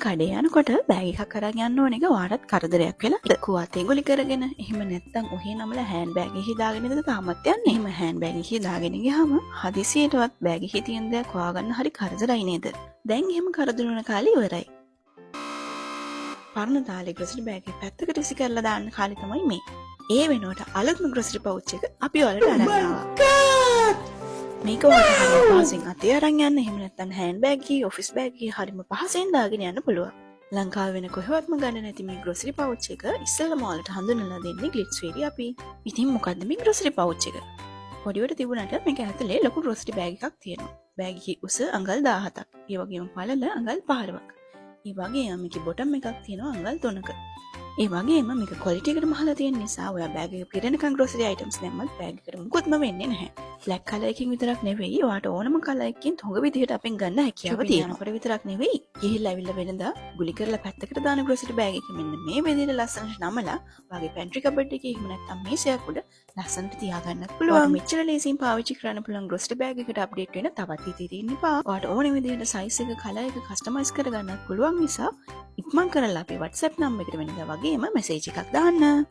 කඩේ යනකොට බෑග් එකක් අරන් යන්න ඕන එක ඔයාලට කරදරයක් වෙලා කුවතේ ගුලි කරගෙන එහෙම නැත්නම් ඔහේ නමල හෑන්ඩ් බෑග් එකේ දාගෙන ඉඳලා තාමත් යන්නේ. එහෙම හෑන්ඩ් බෑග් එකේ දාගෙන ගියාම හදිසියටවත් බෑග් එකේ තියෙන දේක් හොයාගන්න හරි කරදරයි නේද? දැන් එහෙම කරදර වෙන කාලේ ඉවරයි. පරණ තාලේ ග්‍රොසරි බෑග් එක පැත්තකට විසි කරලා දාන්න කාලේ තමයි මේ. ඒ වෙනුවට අලුත්ම ග්‍රොසරි පවුච් එක අපි ඔයාලට අරන් ආවා. මේක ඔයාලට හරියට පහසෙන් අතේ අරන් යන්න එහෙම නැත්නම් හෑන්ඩ් බෑග් එකේ ඔෆිස් බෑග් එකේ හරියම පහසෙන් දාගෙන යන්න පුළුවන්. ලංකාවේ වෙන කොහෙවත්ම ගන්න නැති මේ ග්‍රොසරි පවුච් එක ඉස්සෙල්ලාම ඔයාලට හඳුන්වලා දෙන්නේ ග්ලිට්ස් වේරි අපි. ඉතින් මොකද්ද මේ ග්‍රොසරි පවුච් එක? පොඩිවට තිබුණාට මේක ඇතුලේ ලොකු ග්‍රොසරි බෑග් එකක් තියෙනවා. බෑග් එකේ උස අඟල් 17ක්. ඒ වගේම පළල අඟල් 15ක්. ඒ වගේම මේකේ බොටම් එකක් තියෙනවා අඟල් 3ක. ඒ වගේම මේක ක්වොලිටි එකට මහලා තියෙන නිසා ඔයා බෑග් එක පිරෙනකන් ග්‍රොසරි අයිටම්ස් දැම්මත් බෑග් එකට මුකුත්ම වෙන්නේ නැහැ. බ්ලැක් කලර් එකකින් විතරක් නෙවෙයි ඔයාට ඕනම කලර් එකකින් හොඟ විදිහට අපෙන් ගන්න හැකියාව තියෙනවා. අපිට විතරක් නෙවෙයි ගිහිල්ලා ඇවිල්ලා වෙනදා ගුලි කරලා පැත්තකට දාන ග්‍රොසරි බෑග් එක මෙන්න මේ විදිහට ලස්සනට නමලා ඔයාගේ පැන්ට්‍රි කබඩ් එකේ එහෙම නැත්නම් මේසයක් උඩ ලස්සනට තියාගන්නත් පුළුවන්. මෙච්චර ලේසියෙන් පාවිච්චි කරන්න පුළුවන් ග්‍රොසරි බෑග් එකට අප්ඩේට් වෙන තවත් ඉතින් ඉන්න එපා. ඔයාට ඕන විදිහට සයිස් එක කලර් එක කස්ටමයිස් කරගන්නත් පුළුවන් නිසා ඉක්මන් කරලා අපේ WhatsApp නම්බර් එකට වෙනදා වගේම මෙසේජ් එකක් දාන්න.